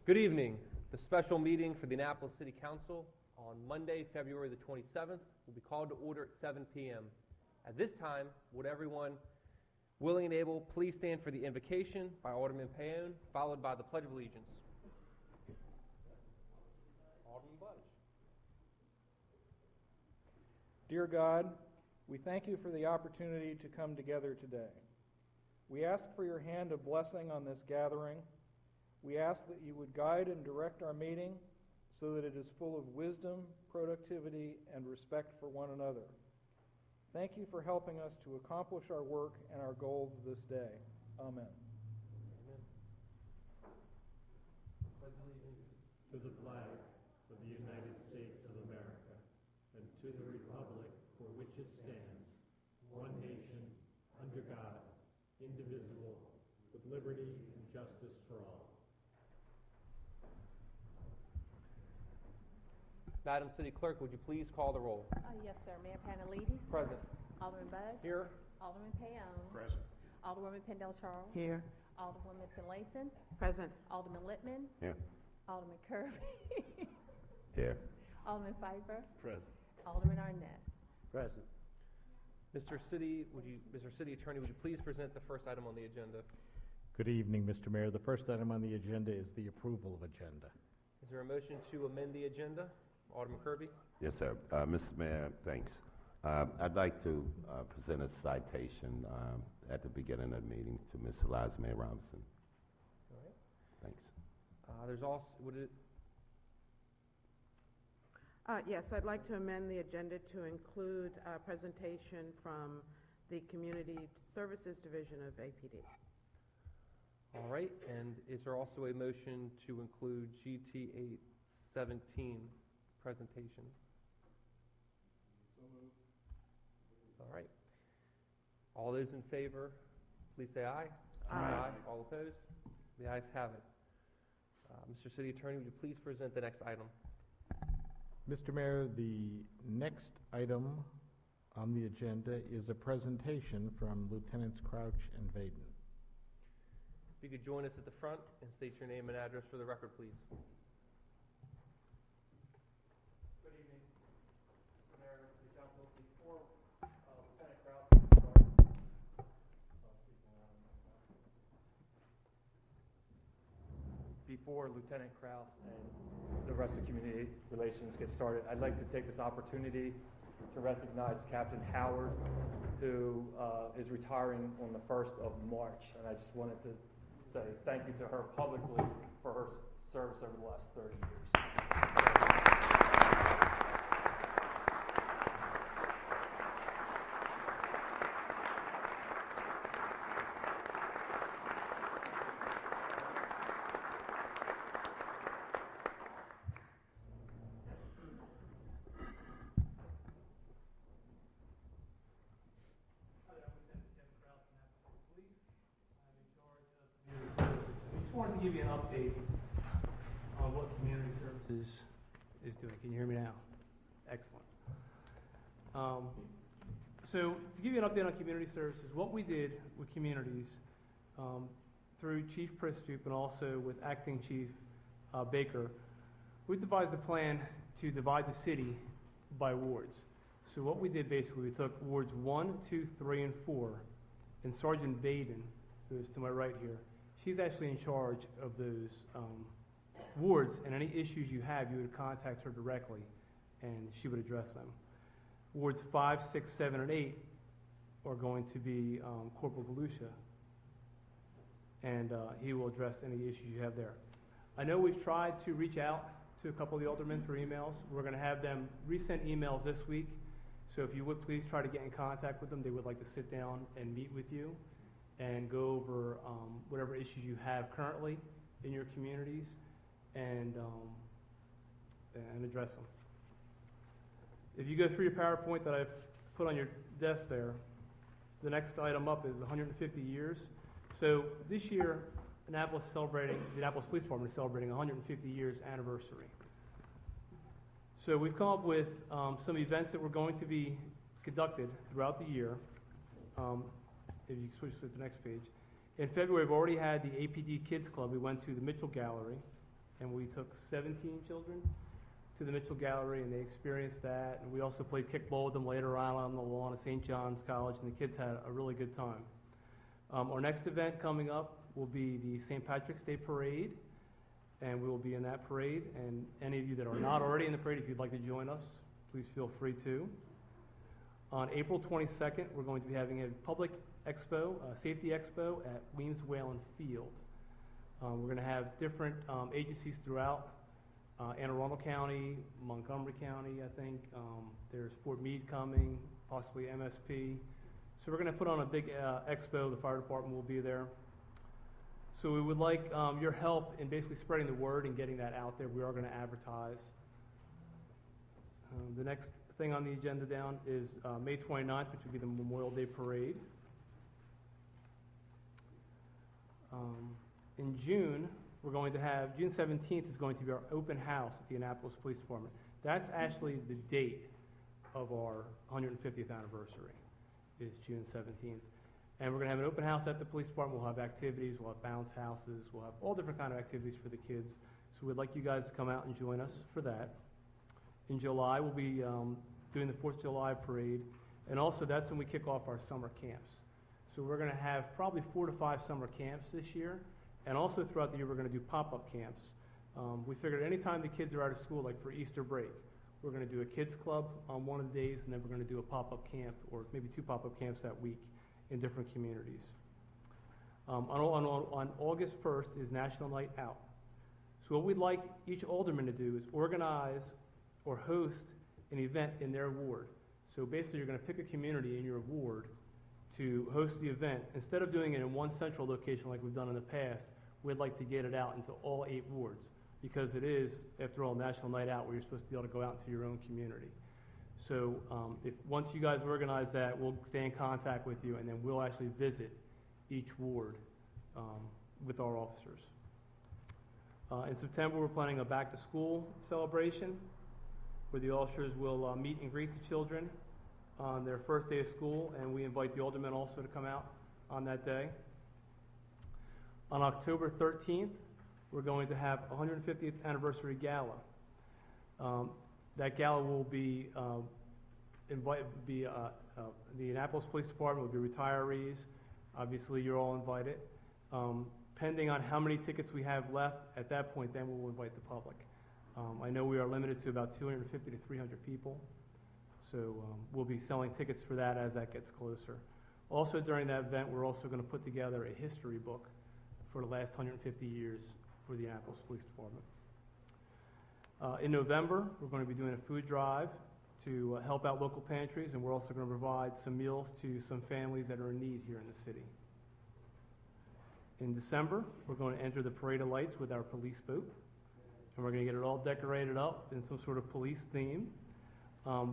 Good evening. The special meeting for the Annapolis City Council on Monday, February the 27th will be called to order at 7 p.m. At this time, would everyone willing and able please stand for the invocation by Alderman Paone, followed by the Pledge of Allegiance. Alderman Budge. Dear God, we thank you for the opportunity to come together today. We ask for your hand of blessing on this gathering. We ask that you would guide and direct our meeting so that it is full of wisdom, productivity, and respect for one another. Thank you for helping us to accomplish our work and our goals this day. Amen. To the flag of the United States of America and to the republic for which it stands, one nation, under God, indivisible, with liberty and justice for all. Madam City Clerk, would you please call the roll? Yes, sir. Mayor Panelidis. Present. Alderman Budge. Here. Alderman Paone. Present. Alderwoman Pendel Charles. Here. Alderwoman Finlayson. Present. Alderman Littman. Here. Alderman Kirby. Here. Alderman Pfeiffer. Present. Alderman Arnett. Present. Mr. City Attorney, would you please present the first item on the agenda? Good evening, Mr. Mayor. The first item on the agenda is the approval of agenda. Is there a motion to amend the agenda? Alderman Kirby. Yes, sir. Mr. Mayor, thanks. I'd like to present a citation at the beginning of the meeting to Ms. Eliza May Robinson. All right. Thanks. There's also, Yes, I'd like to amend the agenda to include a presentation from the Community Services Division of APD. all right, and is there also a motion to include GT 817 presentation? So moved. All right. All those in favor, please say aye. Aye. All opposed? The ayes have it. Mr. City Attorney, would you please present the next item? Mr. Mayor, the next item on the agenda is a presentation from Lieutenants Crouch and Vaden. If you could join us at the front and state your name and address for the record, please. Good evening, Mr. Mayor, City Council. Before Lieutenant Crouch Before Lieutenant Krause and the rest of community relations get started, I'd like to take this opportunity to recognize Captain Howard, who is retiring on the 1st of March. And I just wanted to say thank you to her publicly for her service over the last 30 years. Give you an update on what community services is doing. Can you hear me now? Excellent. So to give you an update on community services, what we did with communities through Chief Pristoop and also with Acting Chief Baker, we devised a plan to divide the city by wards. So what we did basically, we took wards 1, 2, 3, and 4, and Sergeant Vaden, who is to my right here, she's actually in charge of those wards, and any issues you have, you would contact her directly, and she would address them. Wards 5, 6, 7, and 8 are going to be Corporal Belucia, and he will address any issues you have there. I know we've tried to reach out to a couple of the aldermen through emails. We're going to have them resend emails this week, so if you would please try to get in contact with them. They would like to sit down and meet with you and go over whatever issues you have currently in your communities and address them. If you go through your PowerPoint that I've put on your desk there, the next item up is 150 years. So this year, the Annapolis Police Department is celebrating 150 years anniversary. So we've come up with some events that were going to be conducted throughout the year. If you switch to the next page. In February, we've already had the APD Kids Club. We went to the Mitchell Gallery. and we took 17 children to the Mitchell Gallery, and they experienced that. And we also played kickball with them later on the lawn at St. John's College, and the kids had a really good time. Our next event coming up will be the St. Patrick's Day Parade, and we will be in that parade. And any of you that are not already in the parade, if you'd like to join us, please feel free to. On April 22nd, we're going to be having a public expo, safety expo at Weems Whalen Field. We're going to have different agencies throughout Anne Arundel County, Montgomery County, I think. There's Fort Meade coming, possibly MSP. So we're going to put on a big expo. The fire department will be there. So we would like your help in basically spreading the word and getting that out there. We are going to advertise. The next thing on the agenda down is May 29th, which will be the Memorial Day Parade. In June, we're going to have, June 17th is going to be our open house at the Annapolis Police Department. That's actually the date of our 150th anniversary, is June 17th. And we're going to have an open house at the police department. We'll have activities, we'll have bounce houses, we'll have all different kind of activities for the kids. So we'd like you guys to come out and join us for that. In July, we'll be doing the 4th of July parade, and also that's when we kick off our summer camps. So we're going to have probably 4 to 5 summer camps this year, and also throughout the year we're going to do pop-up camps. We figured anytime the kids are out of school, like for Easter break, we're going to do a kids club on one of the days, and then we're going to do a pop-up camp, or maybe 2 pop-up camps that week in different communities. On August 1st is National Night Out. So what we'd like each alderman to do is organize or host an event in their ward. So basically you're going to pick a community in your ward to host the event. Instead of doing it in one central location like we've done in the past, we'd like to get it out into all 8 wards, because it is, after all, National Night Out, where you're supposed to be able to go out into your own community. So if once you guys organize that, we'll stay in contact with you, and then we'll actually visit each ward with our officers. In September, we're planning a back-to-school celebration, where the officers will meet and greet the children on their first day of school, and we invite the aldermen also to come out on that day. On October 13th, we're going to have a 150th anniversary gala. That gala will be, the Annapolis Police Department will be retirees. Obviously, you're all invited. Pending on how many tickets we have left, at that point, then we'll invite the public. I know we are limited to about 250 to 300 people, so we'll be selling tickets for that as that gets closer. Also during that event, we're also going to put together a history book for the last 150 years for the Annapolis Police Department. In November, we're going to be doing a food drive to help out local pantries, and we're also going to provide some meals to some families that are in need here in the city. In December, we're going to enter the Parade of Lights with our police boat, and we're going to get it all decorated up in some sort of police theme.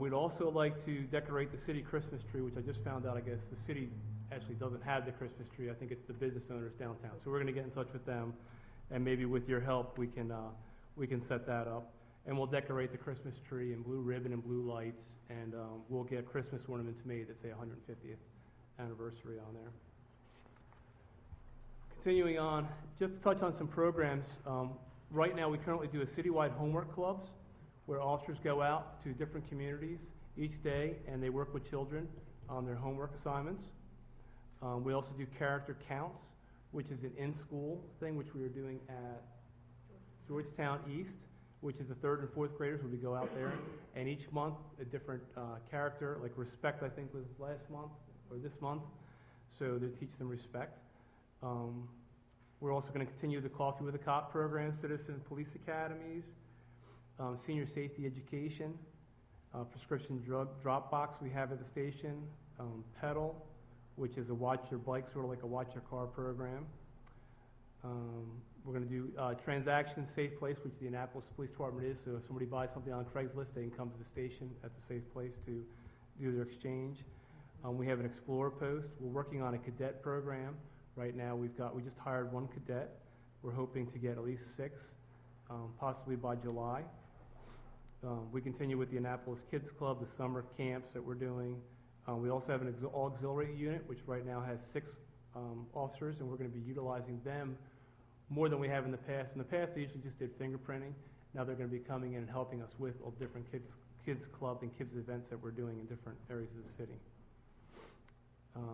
We'd also like to decorate the city Christmas tree, which I just found out, I guess, the city actually doesn't have the Christmas tree. I think it's the business owners downtown. So we're going to get in touch with them, and maybe with your help, we can set that up. And we'll decorate the Christmas tree in blue ribbon and blue lights, and we'll get Christmas ornaments made that say 150th anniversary on there. Continuing on, just to touch on some programs, right now we currently do a citywide homework clubs, where officers go out to different communities each day and they work with children on their homework assignments. We also do character counts, which is an in-school thing, which we are doing at Georgetown East, which is the 3rd and 4th graders where we go out there, and each month a different character, like respect I think was last month or this month, so they teach them respect. We're also going to continue the Coffee with a Cop program, citizen police academies, senior safety education, prescription drug drop box we have at the station, pedal, which is a watch your bike, sort of like a watch your car program. We're going to do transaction safe place, which the Annapolis Police Department is, so if somebody buys something on Craigslist, they can come to the station. That's a safe place to do their exchange. We have an Explorer post. We're working on a cadet program. Right now we just hired 1 cadet. We're hoping to get at least 6, possibly by July. We continue with the Annapolis Kids Club, the summer camps that we're doing. We also have an auxiliary unit, which right now has 6 officers, and we're going to be utilizing them more than we have in the past. In the past, they usually just did fingerprinting. Now they're going to be coming in and helping us with all different kids club and kids events that we're doing in different areas of the city. And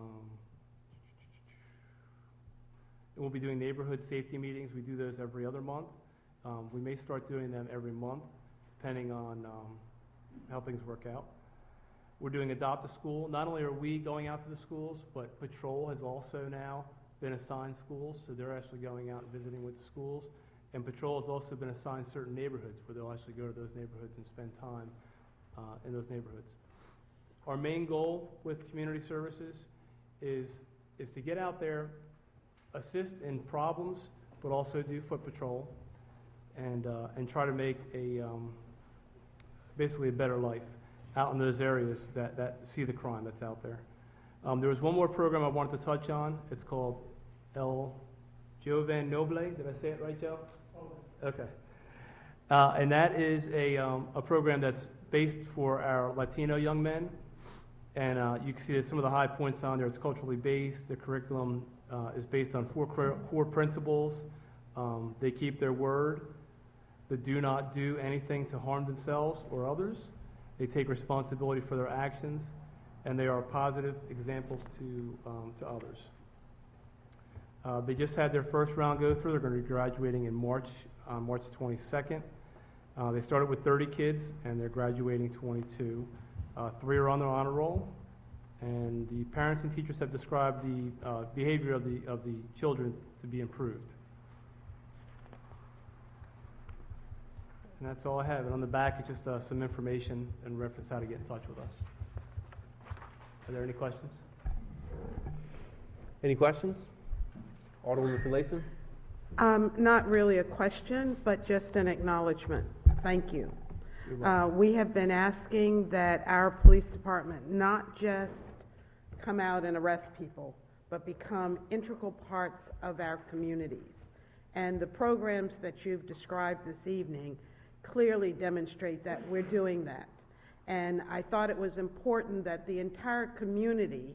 we'll be doing neighborhood safety meetings. We do those every other month. We may start doing them every month, depending on how things work out. We're doing Adopt a School. Not only are we going out to the schools, but Patrol has also now been assigned schools, so they're actually going out and visiting with the schools. And Patrol has also been assigned certain neighborhoods where they'll actually go to those neighborhoods and spend time in those neighborhoods. Our main goal with community services is to get out there, assist in problems, but also do foot patrol and try to make basically a better life out in those areas that see the crime that's out there. There was one more program I wanted to touch on. It's called El Joven Noble. Did I say it right, Joe? Okay. And that is a program that's based for our Latino young men. And you can see some of the high points on there. It's culturally based. The curriculum is based on 4 core principles. They keep their word. They do not do anything to harm themselves or others. They take responsibility for their actions, and they are positive examples to others. They just had their first round go through. They're going to be graduating in March 22nd. They started with 30 kids, and they're graduating 22. 3 are on their honor roll, and the parents and teachers have described the behavior of the children to be improved. And that's all I have. And on the back is just some information and reference how to get in touch with us. Are there any questions? Any questions? Alderwoman Finlayson? Not really a question, but just an acknowledgement. Thank you. We have been asking that our police department not just come out and arrest people, but become integral parts of our communities. And the programs that you've described this evening clearly demonstrate that we're doing that. And I thought it was important that the entire community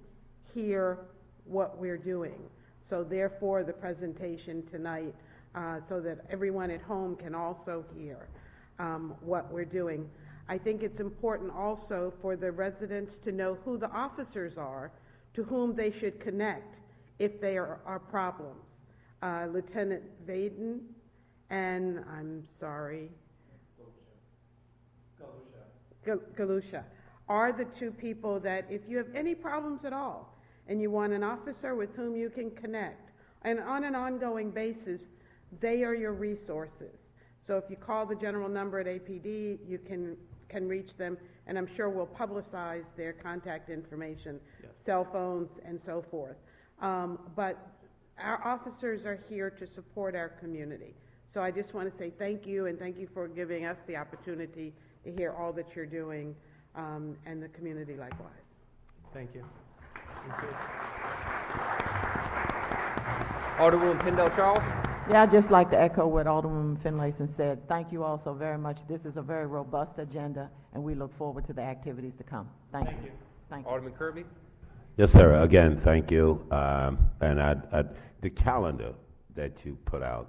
hear what we're doing. So therefore, the presentation tonight, so that everyone at home can also hear what we're doing. I think it's important also for the residents to know who the officers are to whom they should connect if there are problems. Lieutenant Vaden and, I'm sorry, Galusha are the 2 people that if you have any problems at all and you want an officer with whom you can connect, and on an ongoing basis, they are your resources. So if you call the general number at APD, you can reach them, and I'm sure we'll publicize their contact information, Yes. cell phones, and so forth. But our officers are here to support our community. So I just want to say thank you, and thank you for giving us the opportunity to hear all that you're doing, and the community likewise. Thank you. Thank you. Alderwoman Pendell Charles? Yeah, I'd just like to echo what Alderwoman Finlayson said. Thank you all so very much. This is a very robust agenda, and we look forward to the activities to come. Thank you. Thank you. Alderman Kirby? Yes, sir. Again, thank you. And the calendar that you put out,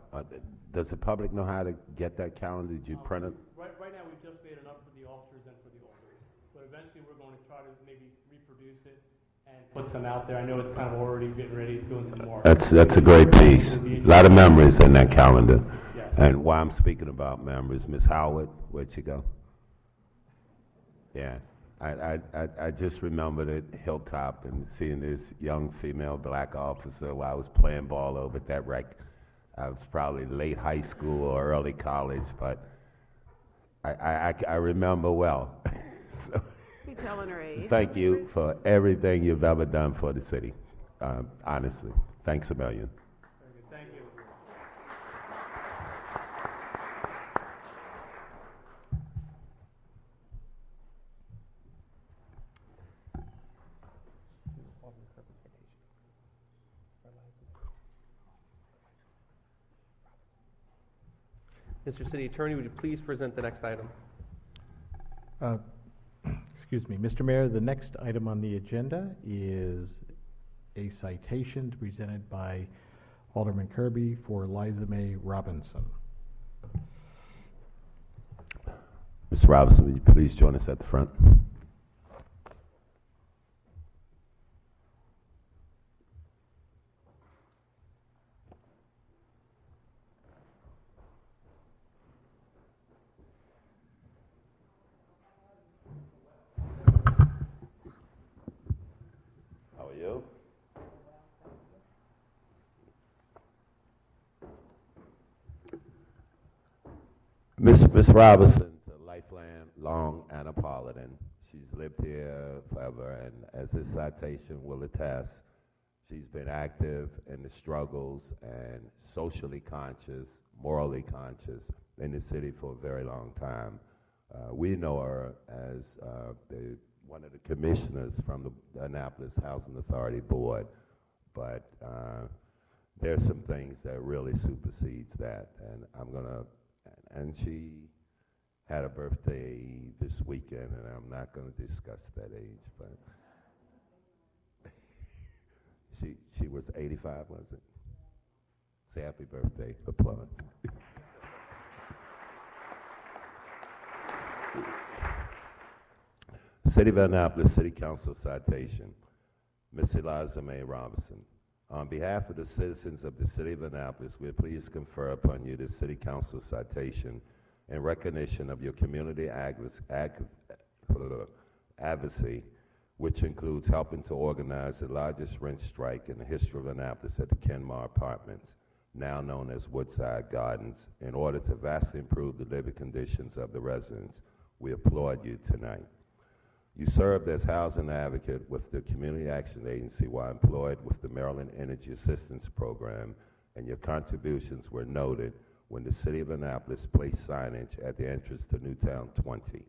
does the public know how to get that calendar? Did you print it? Right now, we've just made enough for the officers and for the alders. But eventually, we're going to try to maybe reproduce it and put some out there. I know it's kind of already getting ready to go into March. That's a great piece. A lot of memories in that calendar. Yes. And while I'm speaking about memories, Ms. Howard, where'd she go? Yeah. I just remembered at Hilltop and seeing this young female black officer while I was playing ball over at that rec. I was probably late high school or early college, but I remember well. So, Be telling her age. thank you for everything you've ever done for the city. Honestly, thanks a million. Very good. Thank you. Mr. City Attorney, would you please present the next item? Excuse me, Mr. Mayor, the next item on the agenda is a citation presented by Alderman Kirby for Liza May Robinson. Ms. Robinson, will you please join us at the front? How are you? Miss Robinson's a lifelong Annapolitan. She's lived here forever, and as this citation will attest, she's been active in the struggles and socially conscious, morally conscious in the city for a very long time. We know her as one of the commissioners from the Annapolis Housing Authority Board, but there's some things that really supersedes that, and she had a birthday this weekend, and I'm not going to discuss that age, but she was 85, was it? Say happy birthday, applause. City of Annapolis City Council citation. Ms. Eliza May Robinson. On behalf of the citizens of the City of Annapolis, we are pleased to confer upon you this City Council citation in recognition of your community advocacy, which includes helping to organize the largest rent strike in the history of Annapolis at the Kenmar Apartments, now known as Woodside Gardens, in order to vastly improve the living conditions of the residents. We applaud you tonight. You served as housing advocate with the Community Action Agency while employed with the Maryland Energy Assistance Program, and your contributions were noted when the City of Annapolis placed signage at the entrance to Newtown 20.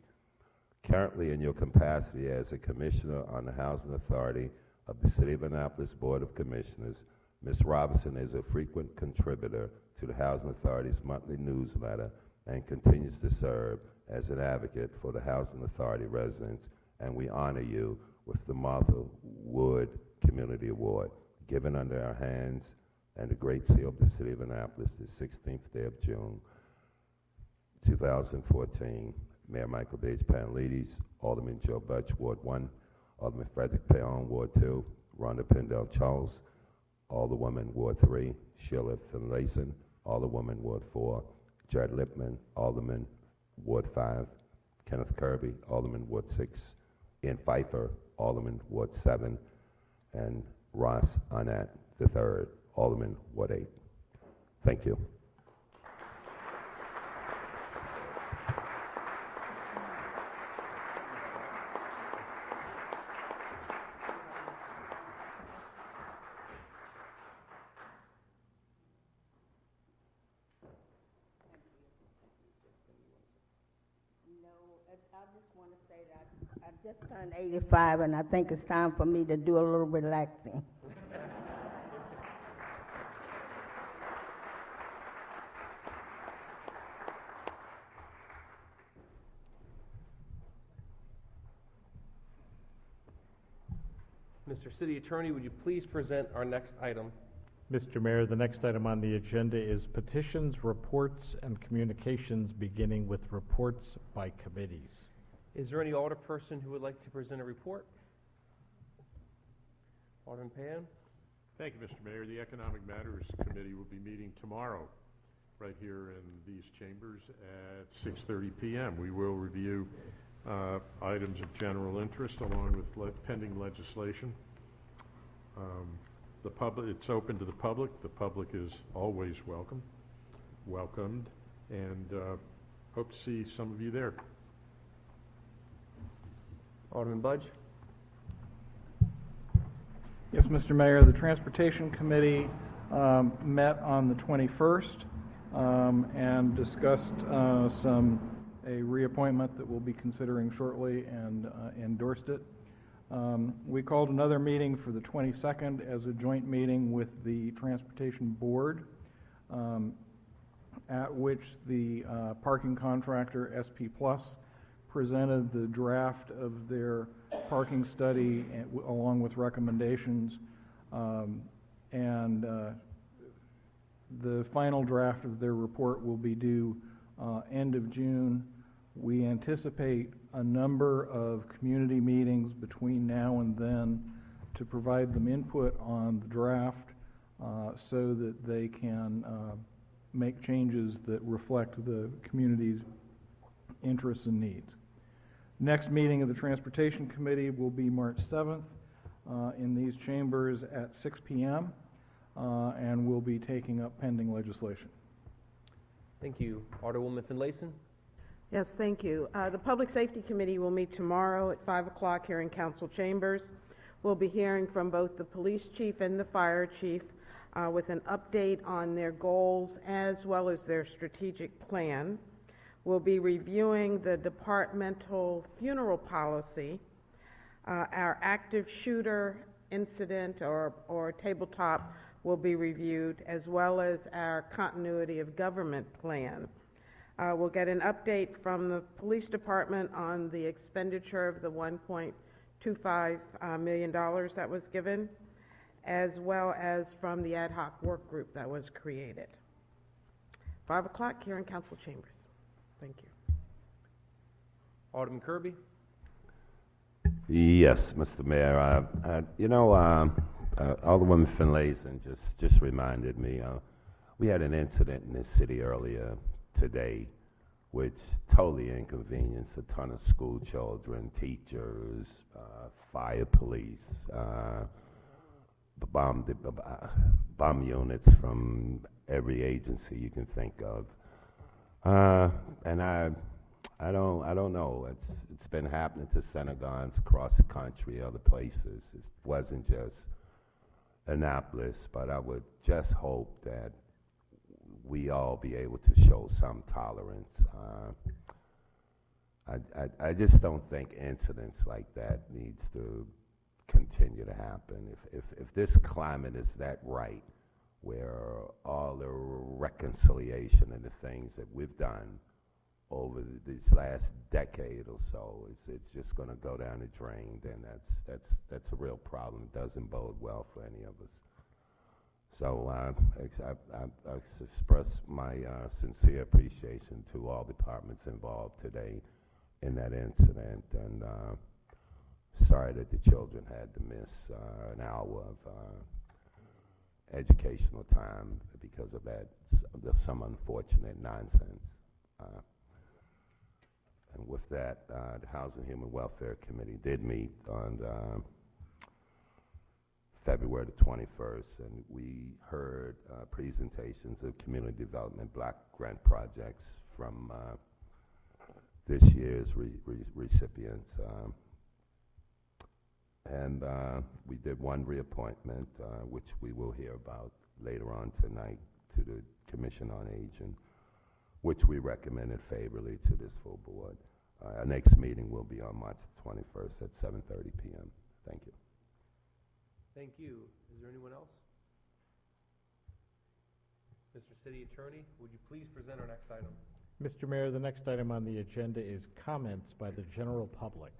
Currently, in your capacity as a commissioner on the Housing Authority of the City of Annapolis Board of Commissioners, Ms. Robinson is a frequent contributor to the Housing Authority's monthly newsletter and continues to serve as an advocate for the Housing Authority residents, and we honor you with the Martha Wood Community Award, given under our hands and the Great Seal of the City of Annapolis, the 16th day of June, 2014. Mayor Michael Page Panelides, Alderman Joe Budge, Ward 1, Alderman Frederick Payon, Ward 2, Rhonda Pendell Charles, Alderwoman, Ward 3, Sheila Finlayson, Alderwoman, Ward 4, Jared Lippman, Alderman, Ward 5, Kenneth Kirby, Alderman, Ward 6, Ian Pfeiffer, Alderman, Ward 7, and Ross Arnett III, Alderman, Ward 8. Thank you. I just want to say that I just turned 85, and I think it's time for me to do a little relaxing. Mr. City Attorney, would you please present our next item? Mr. Mayor, the next item on the agenda is petitions, reports, and communications, beginning with reports by committees. Is there any alderperson who would like to present a report? Alderman Pan? Thank you, Mr. Mayor. The Economic Matters Committee will be meeting tomorrow right here in these chambers at 6:30 p.m. We will review items of general interest along with pending legislation. It's open to the public. The public is always welcomed, and hope to see some of you there. Alderman Budge? Yes, Mr. Mayor, the Transportation Committee met on the 21st and discussed a reappointment that we'll be considering shortly and endorsed it. We called another meeting for the 22nd as a joint meeting with the Transportation Board, at which the parking contractor, SP Plus, presented the draft of their parking study along with recommendations, and The final draft of their report will be due end of June. We anticipate a number of community meetings between now and then to provide them input on the draft so that they can make changes that reflect the community's interests and needs. Next meeting of the Transportation Committee will be March 7th in these chambers at 6 p.m. And we'll be taking up pending legislation. Thank you. Alderwoman Finlayson? Yes, thank you. The Public Safety Committee will meet tomorrow at 5 o'clock here in council chambers. We'll be hearing from both the police chief and the fire chief with an update on their goals as well as their strategic plan. We'll be reviewing the departmental funeral policy, our active shooter incident or tabletop will be reviewed, as well as our continuity of government plan. We'll get an update from the police department on the expenditure of the $1.25 million that was given, as well as from the ad hoc work group that was created. 5 o'clock here in council chambers. Thank you. Alderman Kirby? Yes, Mr. Mayor. Alderwoman Finlayson just reminded me, we had an incident in this city earlier today which totally inconvenienced a ton of school children, teachers, fire police, bomb units from every agency you can think of. And I don't know. It's been happening to Senegons across the country, other places. It wasn't just Annapolis, but I would just hope that we all be able to show some tolerance. I just don't think incidents like that needs to continue to happen. If this climate is that right, where all the reconciliation and the things that we've done over this last decade or so, it's just going to go down the drain, then that's a real problem. It doesn't bode well for any of us. So I express my sincere appreciation to all departments involved today in that incident, and sorry that the children had to miss an hour of educational time because of that, some unfortunate nonsense. And with that, the Housing and Human Welfare Committee did meet on February the 21st, and we heard presentations of community development block grant projects from this year's recipients. And we did one reappointment, which we will hear about later on tonight, to the Commission on Aging, which we recommended favorably to this full board. Our next meeting will be on March 21st at 7:30 p.m. Thank you. Thank you. Is there anyone else? Mr. City Attorney, would you please present our next item? Mr. Mayor, the next item on the agenda is comments by the general public.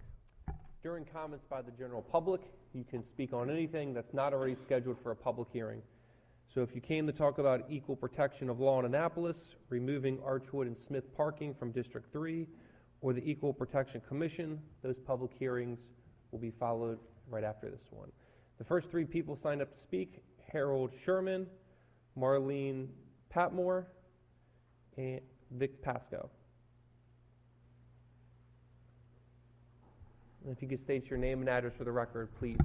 During comments by the general public, you can speak on anything that's not already scheduled for a public hearing. So if you came to talk about equal protection of law in Annapolis, removing Archwood and Smith parking from District 3, or the Equal Protection Commission, those public hearings will be followed right after this one. The first three people signed up to speak: Harold Sherman, Marlene Patmore, and Vic Pasco. And if you could state your name and address for the record, please.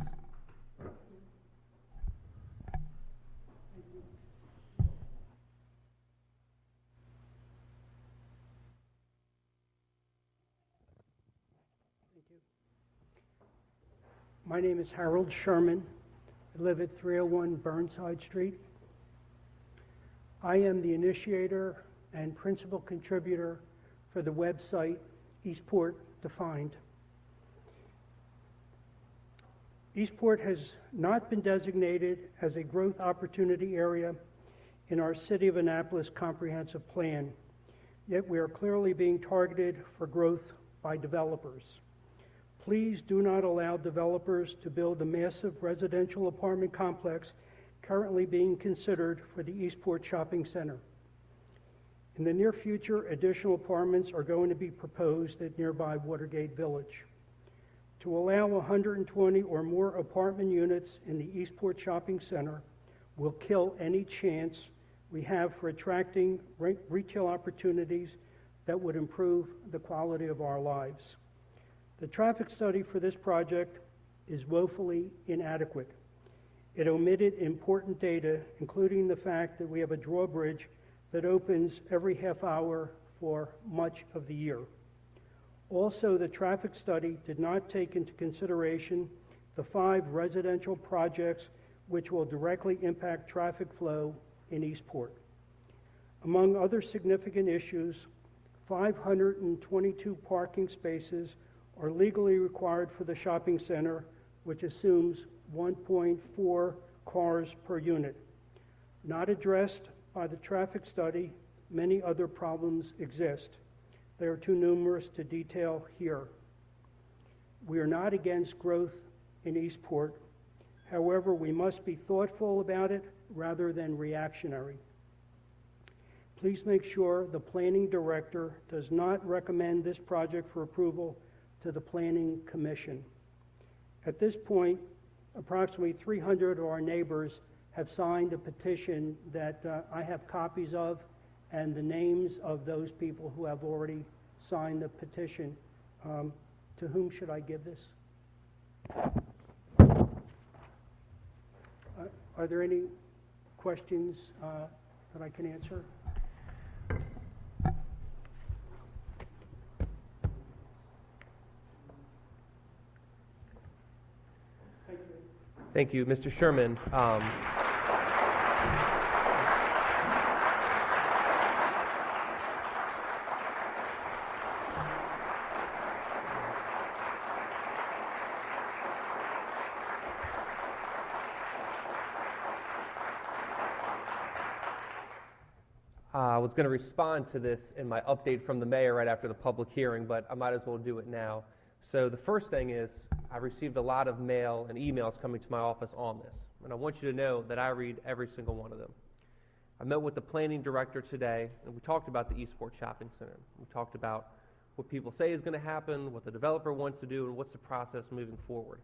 My name is Harold Sherman. I live at 301 Burnside Street. I am the initiator and principal contributor for the website Eastport Defined. Eastport has not been designated as a growth opportunity area in our City of Annapolis comprehensive plan, yet we are clearly being targeted for growth by developers. Please do not allow developers to build a massive residential apartment complex currently being considered for the Eastport Shopping Center. In the near future, additional apartments are going to be proposed at nearby Watergate Village. To allow 120 or more apartment units in the Eastport Shopping Center will kill any chance we have for attracting retail opportunities that would improve the quality of our lives. The traffic study for this project is woefully inadequate. It omitted important data, including the fact that we have a drawbridge that opens every half hour for much of the year. Also, the traffic study did not take into consideration the 5 residential projects which will directly impact traffic flow in Eastport. Among other significant issues, 522 parking spaces are legally required for the shopping center, which assumes 1.4 cars per unit. Not addressed by the traffic study, many other problems exist. They are too numerous to detail here. We are not against growth in Eastport. However, we must be thoughtful about it rather than reactionary. Please make sure the planning director does not recommend this project for approval to the Planning Commission. At this point, approximately 300 of our neighbors have signed a petition that I have copies of, and the names of those people who have already signed the petition. To whom should I give this? Are there any questions that I can answer? Thank you, Mr. Sherman. I was going to respond to this in my update from the mayor right after the public hearing, but I might as well do it now. So the first thing is, I received a lot of mail and emails coming to my office on this, and I want you to know that I read every single one of them. I met with the planning director today, and we talked about the Eastport Shopping Center. We talked about what people say is going to happen, what the developer wants to do, and what's the process moving forward.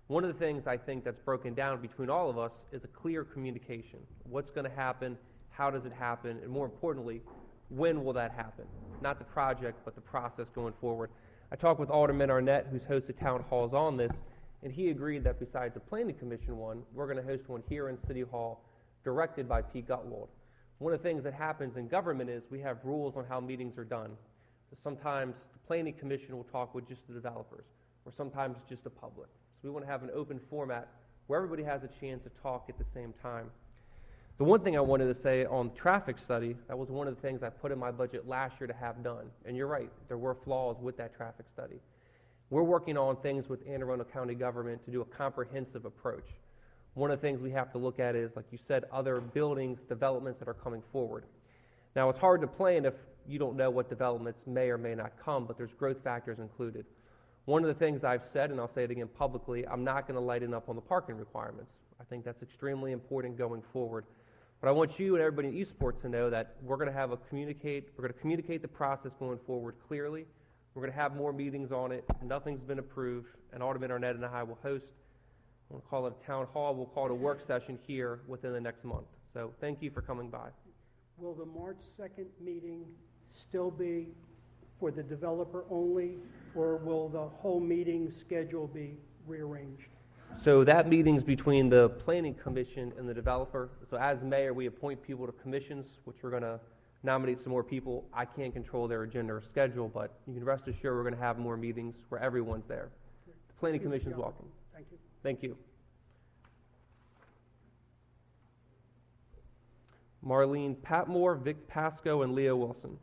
One of the things I think that's broken down between all of us is a clear communication. What's going to happen, how does it happen, and more importantly, when will that happen? Not the project, but the process going forward. I talked with Alderman Arnett, who's hosted town halls on this, and he agreed that besides the Planning Commission one, we're going to host one here in City Hall directed by Pete Gutwald. One of the things that happens in government is we have rules on how meetings are done. So sometimes the Planning Commission will talk with just the developers, or sometimes just the public. So we want to have an open format where everybody has a chance to talk at the same time. The one thing I wanted to say on the traffic study, that was one of the things I put in my budget last year to have done. And you're right, there were flaws with that traffic study. We're working on things with Anne Arundel County government to do a comprehensive approach. One of the things we have to look at is, like you said, other buildings, developments that are coming forward. Now, it's hard to plan if you don't know what developments may or may not come, but there's growth factors included. One of the things I've said, and I'll say it again publicly, I'm not going to lighten up on the parking requirements. I think that's extremely important going forward. But I want you and everybody in Eastport to know that we're going to communicate the process going forward clearly. We're going to have more meetings on it. Nothing's been approved, and Alderman Arnett and I will host. We'll call it a town hall. We'll call it a work session here within the next month. So thank you for coming by. Will the March 2nd meeting still be for the developer only, or will the whole meeting schedule be rearranged? So that meeting's between the Planning Commission and the developer. So as mayor, we appoint people to commissions, which we're going to nominate some more people. I can't control their agenda or schedule, but you can rest assured we're going to have more meetings where everyone's there. The Planning Commission's welcome. Thank you. Thank you. Marlene Patmore, Vic Pasco, and Leo Wilson.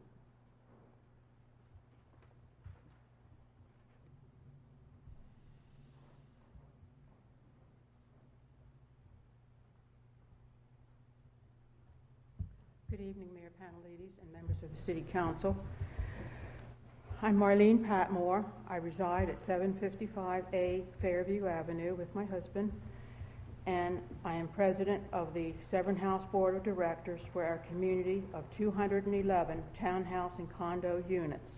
Good evening, Mayor Panelides and members of the City Council. I'm Marlene Patmore. I reside at 755A Fairview Avenue with my husband. and I am president of the Severn House Board of Directors for our community of 211 townhouse and condo units.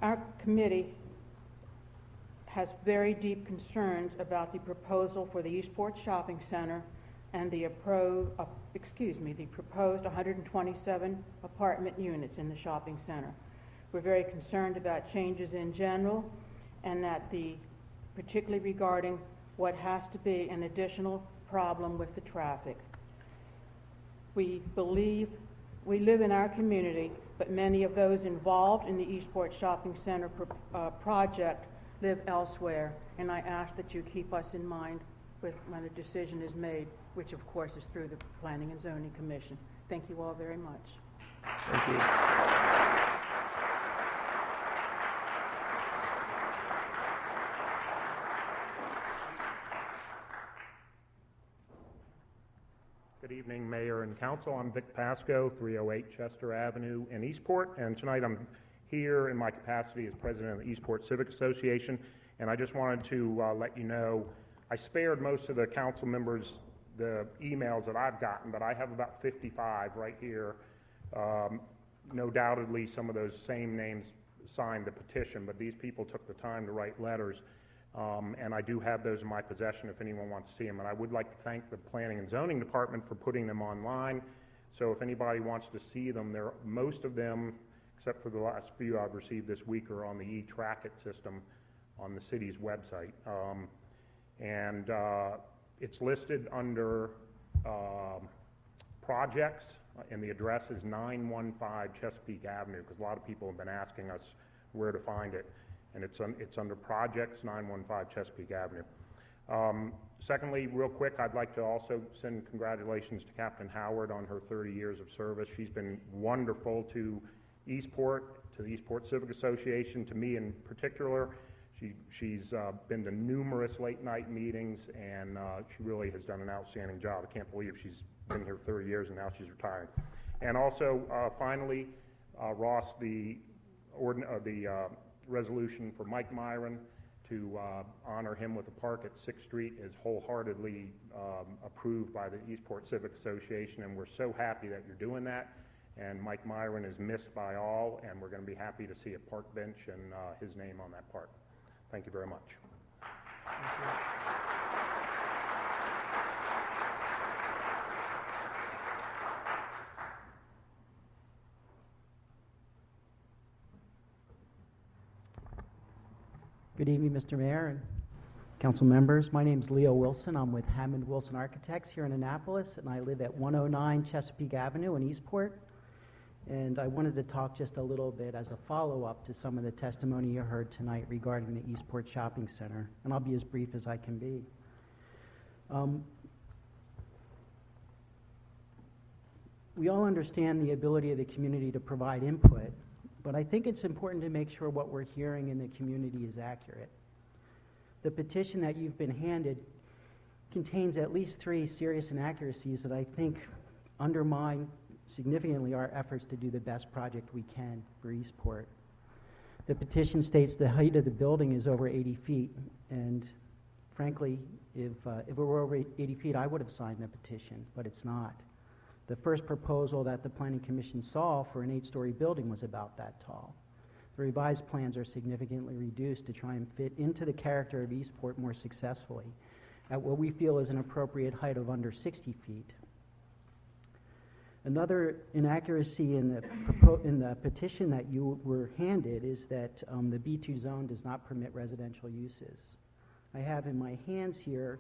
Our committee has very deep concerns about the proposal for the Eastport Shopping Center and the proposed 127 apartment units in the shopping center. We're very concerned about changes in general, and that particularly regarding what has to be an additional problem with the traffic. We believe we live in our community, but many of those involved in the Eastport Shopping Center project live elsewhere, and I ask that you keep us in mind when a decision is made, which of course is through the Planning and Zoning Commission. Thank you all very much. Thank you. Good evening, Mayor and Council. I'm Vic Pasco, 308 Chester Avenue in Eastport, and tonight I'm here in my capacity as president of the Eastport Civic Association, and I just wanted to let you know I spared most of the council members the emails that I've gotten, but I have about 55 right here. No doubtedly, some of those same names signed the petition, but these people took the time to write letters, and I do have those in my possession if anyone wants to see them. And I would like to thank the Planning and Zoning Department for putting them online, so if anybody wants to see them, most of them, except for the last few I've received this week, are on the e-Tracket system on the city's website. It's listed under projects, and the address is 915 Chesapeake Avenue, because a lot of people have been asking us where to find it, and it's under projects, 915 Chesapeake Avenue. Secondly, real quick, I'd like to also send congratulations to Captain Howard on her 30 years of service. She's been wonderful to Eastport, to the Eastport Civic Association, to me in particular. She's been to numerous late-night meetings, and she really has done an outstanding job. I can't believe she's been here 30 years and now she's retiring. And also, finally, Ross, the resolution for Mike Myron to honor him with a park at 6th Street is wholeheartedly approved by the Eastport Civic Association, and we're so happy that you're doing that. And Mike Myron is missed by all, and we're going to be happy to see a park bench and his name on that park. Thank you very much. Thank you. Good evening, Mr. Mayor and council members. My name is Leo Wilson. I'm with Hammond Wilson Architects here in Annapolis, and I live at 109 Chesapeake Avenue in Eastport. And I wanted to talk just a little bit as a follow-up to some of the testimony you heard tonight regarding the Eastport Shopping Center, and I'll be as brief as I can be. We all understand the ability of the community to provide input, but I think it's important to make sure what we're hearing in the community is accurate. The petition that you've been handed contains at least 3 serious inaccuracies that I think undermine significantly our efforts to do the best project we can for Eastport. The petition states the height of the building is over 80 feet, and frankly, if it were over 80 feet, I would have signed the petition, but it's not. The first proposal that the Planning Commission saw for an 8-story building was about that tall. The revised plans are significantly reduced to try and fit into the character of Eastport more successfully at what we feel is an appropriate height of under 60 feet. Another inaccuracy in the petition that you were handed is that the B2 zone does not permit residential uses. I have in my hands here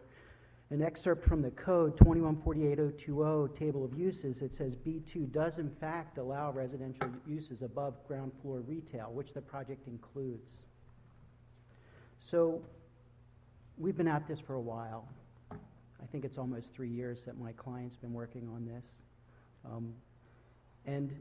an excerpt from the code 2148.020 table of uses. It says B2 does in fact allow residential uses above ground floor retail, which the project includes. So we've been at this for a while. I think it's almost 3 years that my client's been working on this. And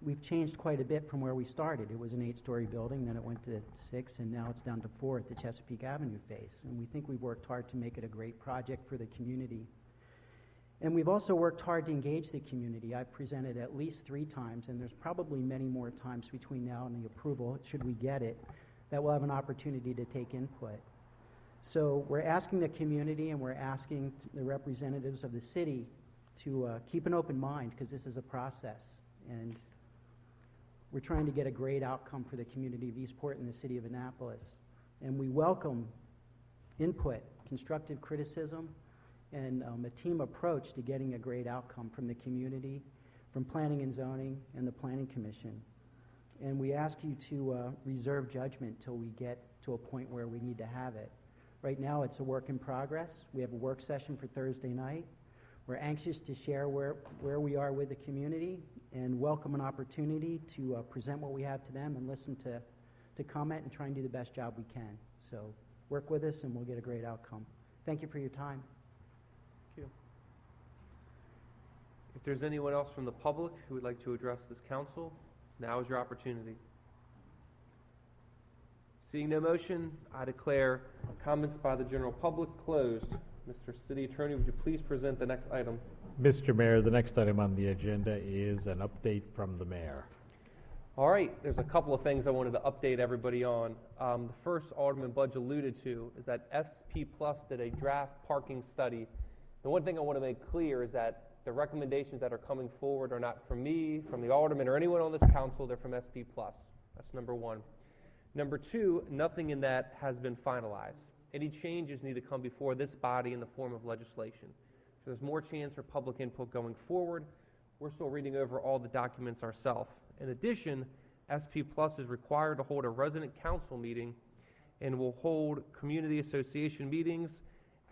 we've changed quite a bit from where we started. It was an 8-story building, then it went to 6, and now it's down to 4 at the Chesapeake Avenue face. And we think we've worked hard to make it a great project for the community. And we've also worked hard to engage the community. I've presented at least 3 times, and there's probably many more times between now and the approval, should we get it, that we'll have an opportunity to take input. So we're asking the community and we're asking the representatives of the city to keep an open mind, because this is a process. And we're trying to get a great outcome for the community of Eastport and the city of Annapolis. And we welcome input, constructive criticism, and a team approach to getting a great outcome from the community, from planning and zoning, and the planning commission. And we ask you to reserve judgment till we get to a point where we need to have it. Right now, it's a work in progress. We have a work session for Thursday night. We're anxious to share where we are with the community and welcome an opportunity to present what we have to them and listen to comment and try and do the best job we can. So work with us and we'll get a great outcome. Thank you for your time. Thank you. If there's anyone else from the public who would like to address this council, now is your opportunity. Seeing no motion, I declare comments by the general public closed. Mr. City Attorney, would you please present the next item? Mr. Mayor, the next item on the agenda is an update from the mayor. All right, there's a couple of things I wanted to update everybody on. The first Alderman Budge alluded to is that SP Plus did a draft parking study. The one thing I want to make clear is that the recommendations that are coming forward are not from me, from the Alderman, or anyone on this council. They're from SP Plus. That's number one. Number two, nothing in that has been finalized. Any changes need to come before this body in the form of legislation. So there's more chance for public input going forward. We're still reading over all the documents ourselves. In addition, SP Plus is required to hold a resident council meeting and will hold community association meetings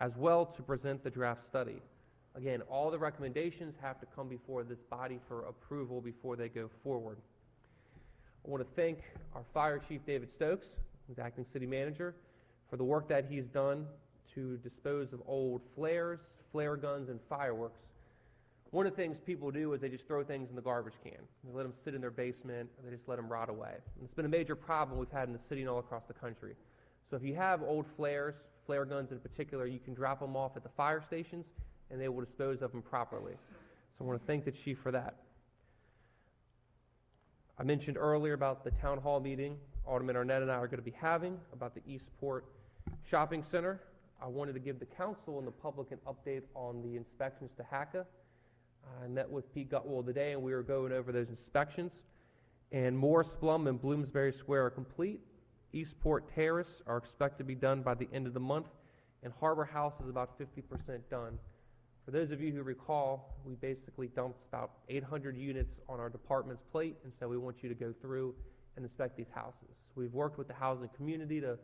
as well to present the draft study. Again, all the recommendations have to come before this body for approval before they go forward. I want to thank our Fire Chief David Stokes, who's acting city manager, for the work that he's done to dispose of old flares, flare guns, and fireworks. One of the things people do is they just throw things in the garbage can. They let them sit in their basement, or they just let them rot away. And it's been a major problem we've had in the city and all across the country. So if you have old flares, flare guns in particular, you can drop them off at the fire stations, and they will dispose of them properly. So I want to thank the chief for that. I mentioned earlier about the town hall meeting Alderman Arnett and I are going to be having about the Eastport Shopping Center. I wanted to give the council and the public an update on the inspections to HACA. I met with Pete Gutwell today, and we were going over those inspections. And Morris Plum and Bloomsbury Square are complete. Eastport Terrace are expected to be done by the end of the month, and Harbor House is about 50% done. For those of you who recall, we basically dumped about 800 units on our department's plate, and so we want you to go through and inspect these houses. We've worked with the housing community to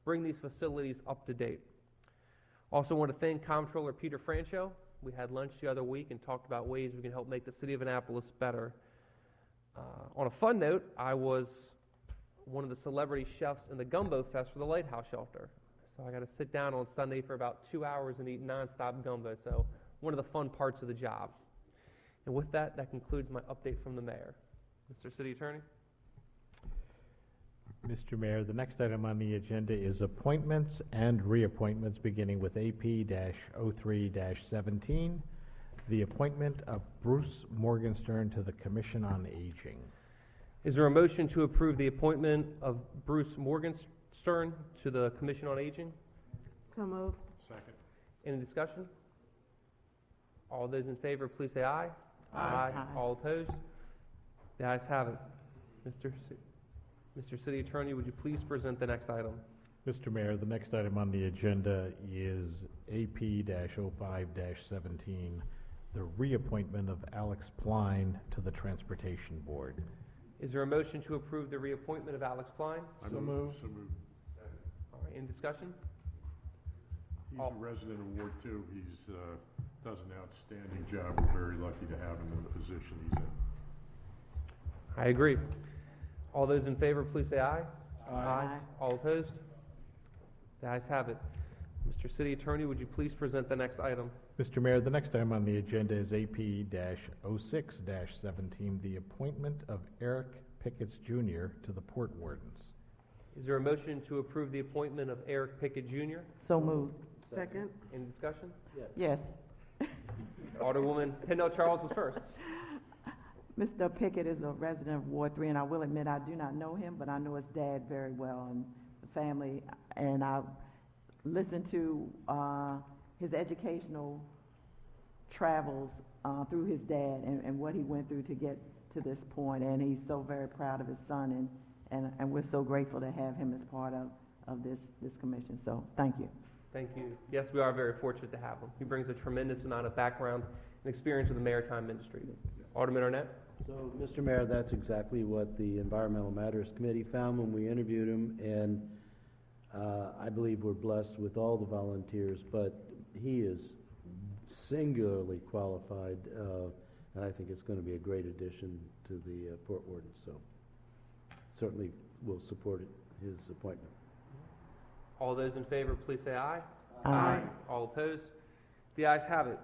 bring these facilities up to date. Also want to thank Comptroller Peter Francho. We had lunch the other week and talked about ways we can help make the city of Annapolis better. On a fun note, I was one of the celebrity chefs in the Gumbo Fest for the Lighthouse Shelter. So I got to sit down on Sunday for about 2 hours and eat nonstop gumbo. So one of the fun parts of the job. And with that, that concludes my update from the mayor. Mr. City Attorney? Mr. Mayor, the next item on the agenda is appointments and reappointments, beginning with AP-03-17, the appointment of Bruce Morgenstern to the Commission on Aging. Is there a motion to approve the appointment of Bruce Morgenstern to the Commission on Aging? So moved. Second. Any discussion? All those in favor, please say aye. Aye. All opposed? The ayes have it. Mr. City Attorney, would you please present the next item? Mr. Mayor, the next item on the agenda is AP-05-17, the reappointment of Alex Pline to the Transportation Board. Is there a motion to approve the reappointment of Alex Pline? So moved. All right, any discussion? He's a resident of Ward 2. He's does an outstanding job. We're very lucky to have him in the position he's in. I agree. All those in favor, please say aye. Aye. All opposed? The ayes have it. Mr. City Attorney, would you please present the next item? Mr. Mayor, the next item on the agenda is AP-06-17, the appointment of Eric Pickett Jr. to the Port Wardens. Is there a motion to approve the appointment of Eric Pickett Jr.? So moved. Second. Any discussion? Yes. Alderwoman Pendle Charles was first. Mr. Pickett is a resident of Ward 3, and I will admit I do not know him, but I know his dad very well and the family, and I listened to his educational travels through his dad and what he went through to get to this point, and he's so very proud of his son, and we're so grateful to have him as part of this commission. So thank you. Thank you. Yes, we are very fortunate to have him. He brings a tremendous amount of background and experience with the maritime industry. Alderman Arnett? So, Mr. Mayor, that's exactly what the Environmental Matters Committee found when we interviewed him, and I believe we're blessed with all the volunteers, but he is singularly qualified, and I think it's going to be a great addition to the Port Warden, so certainly will support his appointment. All those in favor, please say aye. Aye. All opposed? The ayes have it.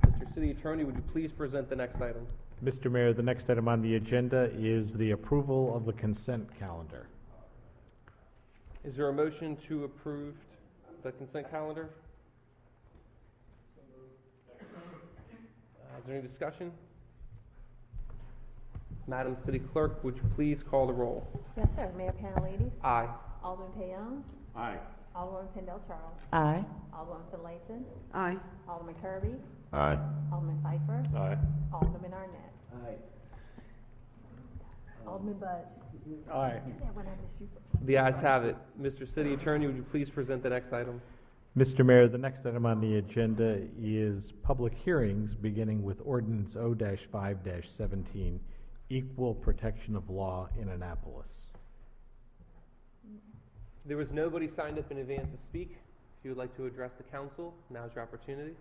Mr. City Attorney, would you please present the next item? Mr. Mayor, the next item on the agenda is the approval of the consent calendar. Is there a motion to approve the consent calendar? Is there any discussion? Madam City Clerk, would you please call the roll? Yes, sir. Mayor Panelidis? Aye. Alderman Payon? Aye. Alderman Pendel Charles? Aye. Alderman Finlayson? Aye. Alderman Kirby? Aye. Alderman Pfeiffer? Aye. Alderman Arnett? Aye. Alderman Bud? Aye. When I miss you. The ayes have it. Mr. City Attorney, would you please present the next item? Mr. Mayor, the next item on the agenda is public hearings, beginning with Ordinance O-5-17, Equal Protection of Law in Annapolis. There was nobody signed up in advance to speak. If you would like to address the council, now's your opportunity.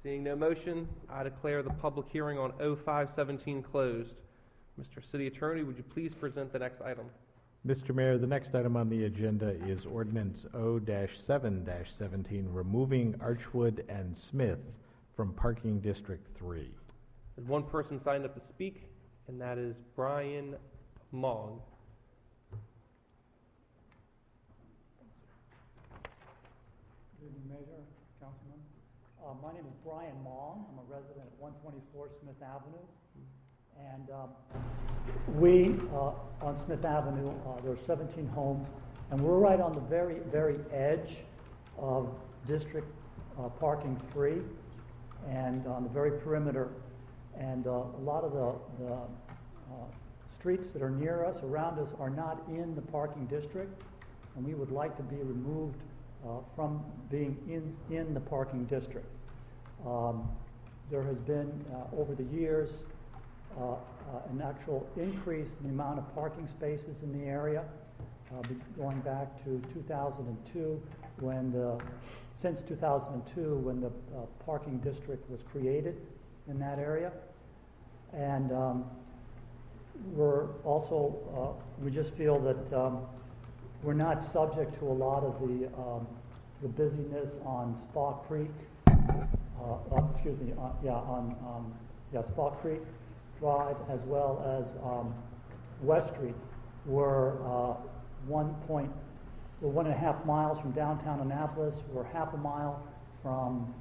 Seeing no motion, I declare the public hearing on O-5-17 closed. Mr. City Attorney, would you please present the next item? Mr. Mayor, the next item on the agenda is Ordinance O-7-17, removing Archwood and Smith from Parking District 3. There's one person signed up to speak, and that is Brian Mong. Good evening, Mayor, Councilman. My name is Brian Mong. I'm a resident at 124 Smith Avenue. And we, on Smith Avenue, there are 17 homes, and we're right on the very, very edge of District Parking 3, and on the very perimeter. And a lot of the streets that are near us, around us, are not in the parking district, and we would like to be removed from being in the parking district. There has been, over the years, an actual increase in the amount of parking spaces in the area, going back to 2002, since 2002, when the parking district was created in that area. And we're also, we just feel that we're not subject to a lot of the busyness on Spa Creek, Spa Creek Drive, as well as West Street. We're 1.5 miles from downtown Annapolis. We're half a mile from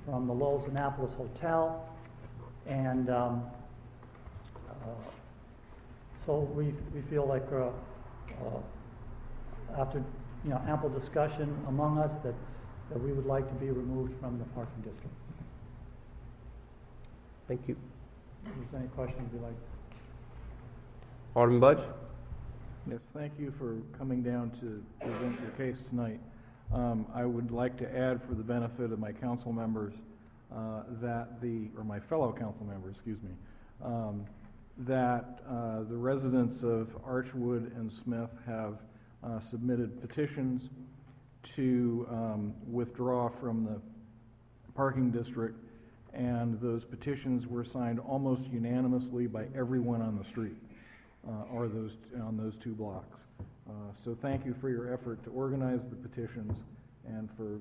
the Lowe's Annapolis Hotel, and so we feel like after ample discussion among us that we would like to be removed from the parking district. Thank you. If there's any questions you'd like. Alderman Budge? Yes, thank you for coming down to present your case tonight. I would like to add, for the benefit of my council members, my fellow council members, excuse me, that the residents of Archwood and Smith have submitted petitions to withdraw from the parking district, and those petitions were signed almost unanimously by everyone on the street, or on those two blocks. So thank you for your effort to organize the petitions and for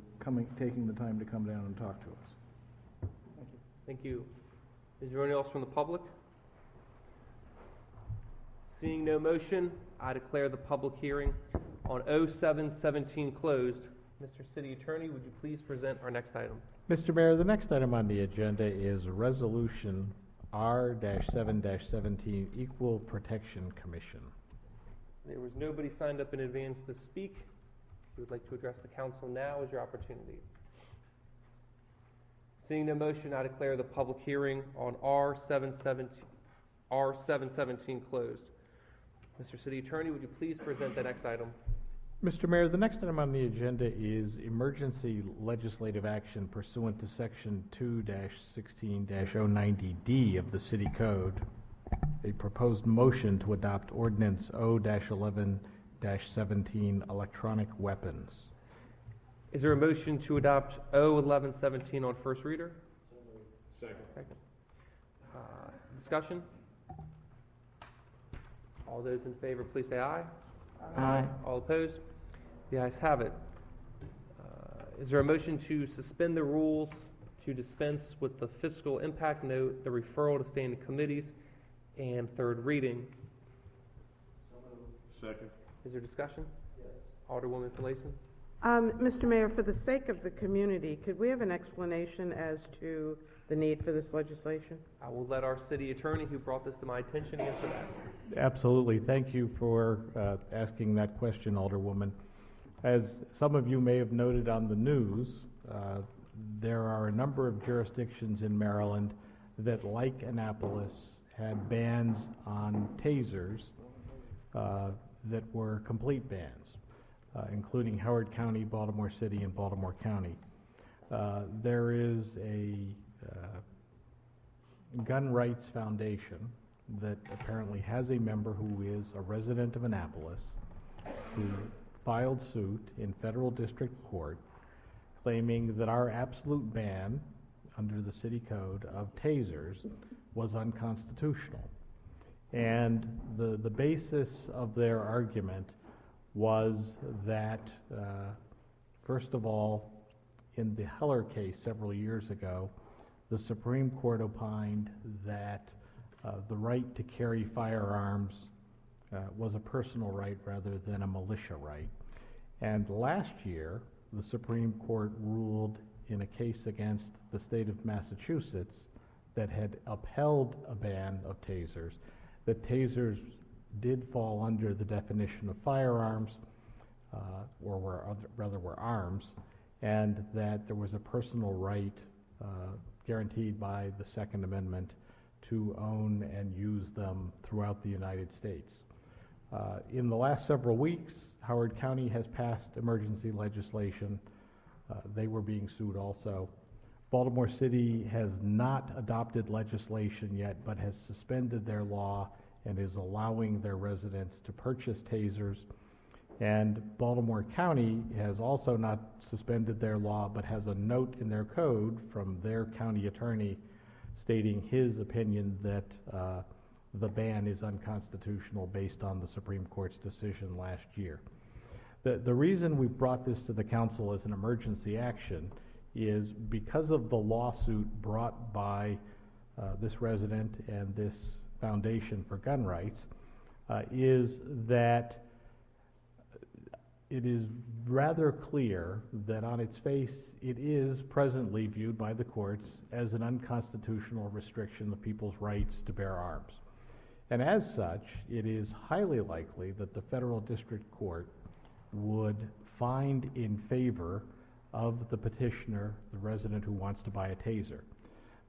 taking the time to come down and talk to us. Thank you. Thank you. Is there anyone else from the public? Seeing no motion, I declare the public hearing on O-7-17 closed. Mr. City Attorney, would you please present our next item? Mr. Mayor, the next item on the agenda is Resolution R-7-17, Equal Protection Commission. There was nobody signed up in advance to speak. If you would like to address the council, now is your opportunity. Seeing no motion, I declare the public hearing on R717 closed. Mr. City Attorney, would you please present the next item? Mr. Mayor, the next item on the agenda is emergency legislative action pursuant to Section 2-16-090D of the City Code. A proposed motion to adopt Ordinance O-11-17 electronic weapons. Is there a motion to adopt O-1117 on first reader? Second. Discussion? All those in favor, please say aye. Aye. All opposed? The ayes have it. Is there a motion to suspend the rules to dispense with the fiscal impact note, the referral to standing committees, and third reading? Second. Is there discussion? Yes. Alderwoman Finlayson? Mr. Mayor, for the sake of the community, could we have an explanation as to the need for this legislation? I will let our city attorney, who brought this to my attention, answer that. Absolutely. Thank you for asking that question, Alderwoman. As some of you may have noted on the news, there are a number of jurisdictions in Maryland that, like Annapolis, had bans on tasers that were complete bans, including Howard County, Baltimore City, and Baltimore County. There is a Gun Rights Foundation that apparently has a member who is a resident of Annapolis who filed suit in federal district court claiming that our absolute ban under the city code of tasers was unconstitutional. And the basis of their argument was that, first of all, in the Heller case several years ago, the Supreme Court opined that the right to carry firearms was a personal right rather than a militia right. And last year, the Supreme Court ruled in a case against the state of Massachusetts that had upheld a ban of tasers, that tasers did fall under the definition of firearms, or were arms, and that there was a personal right guaranteed by the Second Amendment to own and use them throughout the United States. In the last several weeks, Howard County has passed emergency legislation. They were being sued also. Baltimore City has not adopted legislation yet, but has suspended their law and is allowing their residents to purchase tasers. And Baltimore County has also not suspended their law, but has a note in their code from their county attorney stating his opinion that the ban is unconstitutional based on the Supreme Court's decision last year. The reason we brought this to the council as an emergency action is because of the lawsuit brought by this resident and this Foundation for Gun Rights, is that it is rather clear that on its face it is presently viewed by the courts as an unconstitutional restriction of people's rights to bear arms. And as such, it is highly likely that the federal district court would find in favor of the petitioner, the resident who wants to buy a taser.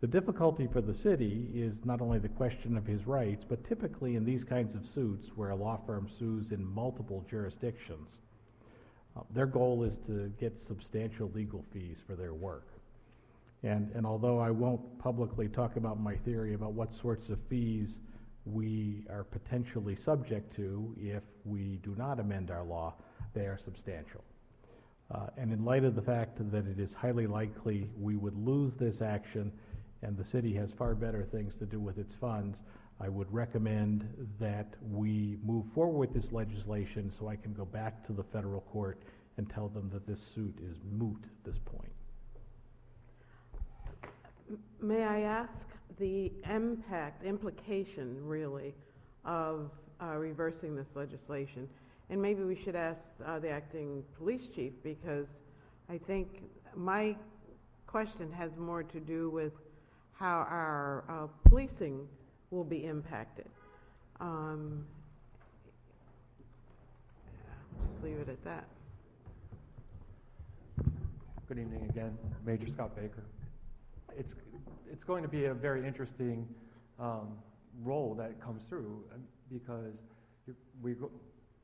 The difficulty for the city is not only the question of his rights, but typically in these kinds of suits where a law firm sues in multiple jurisdictions, their goal is to get substantial legal fees for their work. And although I won't publicly talk about my theory about what sorts of fees we are potentially subject to if we do not amend our law, they are substantial. And in light of the fact that it is highly likely we would lose this action and the city has far better things to do with its funds, I would recommend that we move forward with this legislation so I can go back to the federal court and tell them that this suit is moot at this point. May I ask the implication, really, of reversing this legislation? And maybe we should ask the acting police chief, because I think my question has more to do with how our policing will be impacted. just leave it at that. Good evening again, Major Scott Baker. It's going to be a very interesting role that comes through because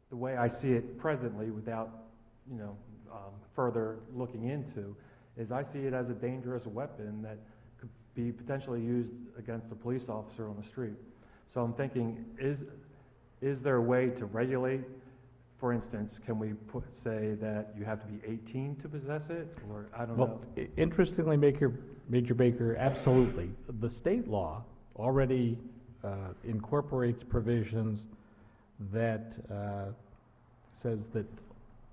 the way I see it presently, without further looking into, is I see it as a dangerous weapon that could be potentially used against a police officer on the street. So I'm thinking, is there a way to regulate? For instance, can we say that you have to be 18 to possess it, or I don't know? Interestingly, Major Baker, absolutely. The state law already incorporates provisions that says that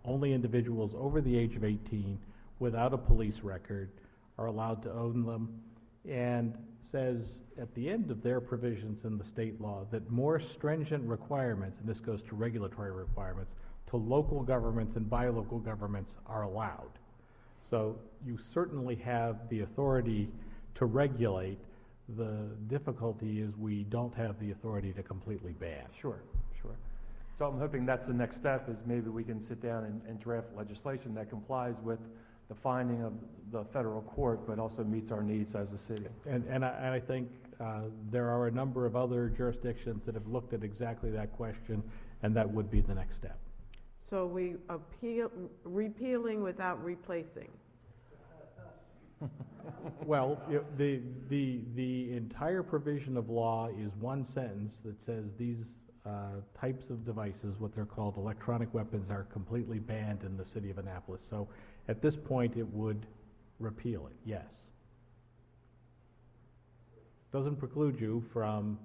only individuals over the age of 18 without a police record are allowed to own them, and says at the end of their provisions in the state law that more stringent requirements, and this goes to regulatory requirements, to local governments and by local governments are allowed. So you certainly have the authority to regulate. The difficulty is we don't have the authority to completely ban. Sure. So I'm hoping that's the next step, is maybe we can sit down and draft legislation that complies with the finding of the federal court, but also meets our needs as a city. And I think there are a number of other jurisdictions that have looked at exactly that question, and that would be the next step. So we repealing without replacing. Well, the entire provision of law is one sentence that says these types of devices, what they're called electronic weapons, are completely banned in the city of Annapolis. So at this point, it would repeal it, yes. Doesn't preclude you from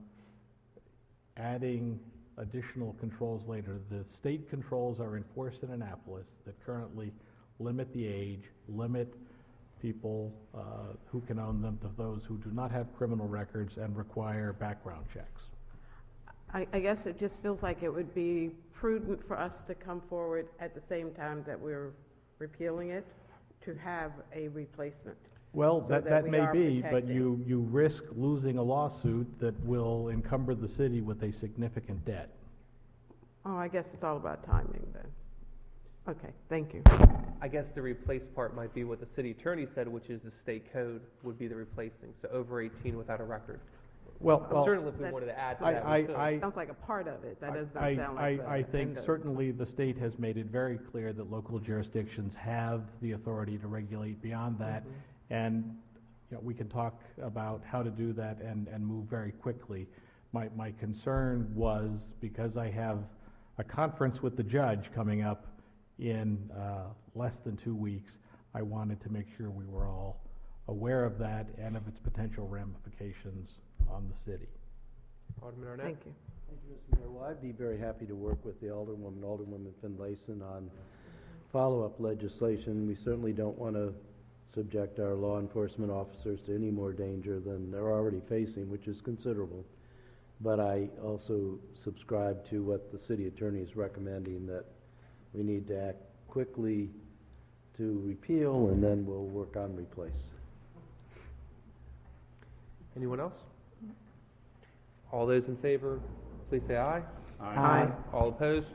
adding additional controls later. The state controls are enforced in Annapolis that currently limit the age, limit people who can own them to those who do not have criminal records, and require background checks. I guess it just feels like it would be prudent for us to come forward at the same time that we're repealing it to have a replacement. Well, so that we may are be, but protected. you risk losing a lawsuit that will encumber the city with a significant debt. Oh, I guess it's all about timing then. Okay, thank you. I guess the replace part might be what the city attorney said, which is the state code would be the replacing, so over 18 without a record. Well, certainly if we wanted to add to that, we could. Sounds like a part of it. That does not sound like I think certainly the state has made it very clear that local jurisdictions have the authority to regulate beyond that, and we can talk about how to do that and move very quickly. My concern was, because I have a conference with the judge coming up in less than 2 weeks, I wanted to make sure we were all aware of that and of its potential ramifications on the city. Alderman Arnett? Thank you. Thank you, Mr. Mayor. Well, I'd be very happy to work with the Alderwoman Finlayson on follow-up legislation. We certainly don't want to subject our law enforcement officers to any more danger than they're already facing, which is considerable. But I also subscribe to what the city attorney is recommending, that we need to act quickly to repeal, and then we'll work on replace. Anyone else? All those in favor, please say aye. Aye. All opposed?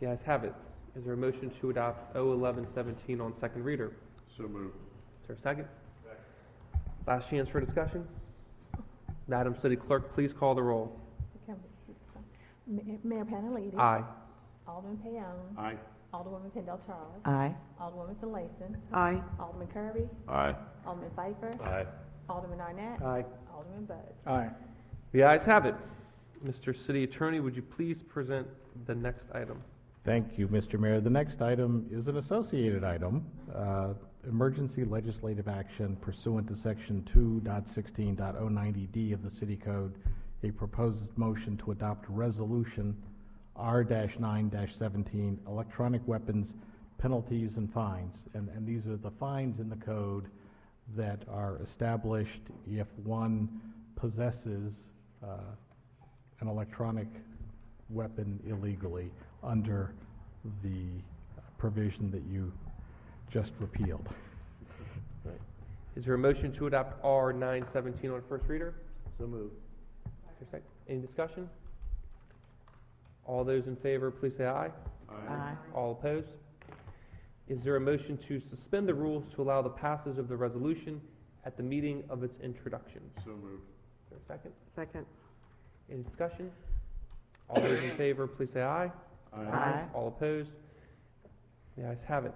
The ayes have it. Is there a motion to adopt O1117 on second reader? So moved. Is there a second? Last chance for discussion. Madam City Clerk, please call the roll. Mayor Panalidi. Aye. Alderman Payone. Aye. Alderwoman Kendall Charles. Aye. Alderwoman Finlayson. Aye. Alderman Kirby. Aye. Alderman Pfeiffer. Aye. Alderman Arnett. Aye. Alderman Bud. Aye. The ayes have it. Mr. City Attorney, would you please present the next item? Thank you, Mr. Mayor. The next item is an associated item, emergency legislative action pursuant to Section 2.16.090D of the City Code, a proposed motion to adopt Resolution R-9-17, electronic weapons, penalties, and fines. And these are the fines in the code that are established if one possesses an electronic weapon illegally under the provision that you just repealed. Is there a motion to adopt R-917 on first reader? So moved. Is there a second? Any discussion? All those in favor, please say aye. Aye. All opposed? Is there a motion to suspend the rules to allow the passage of the resolution at the meeting of its introduction? So moved. Is there a second? Second. Any discussion? All those in favor, please say aye. Aye. All opposed? The ayes have it.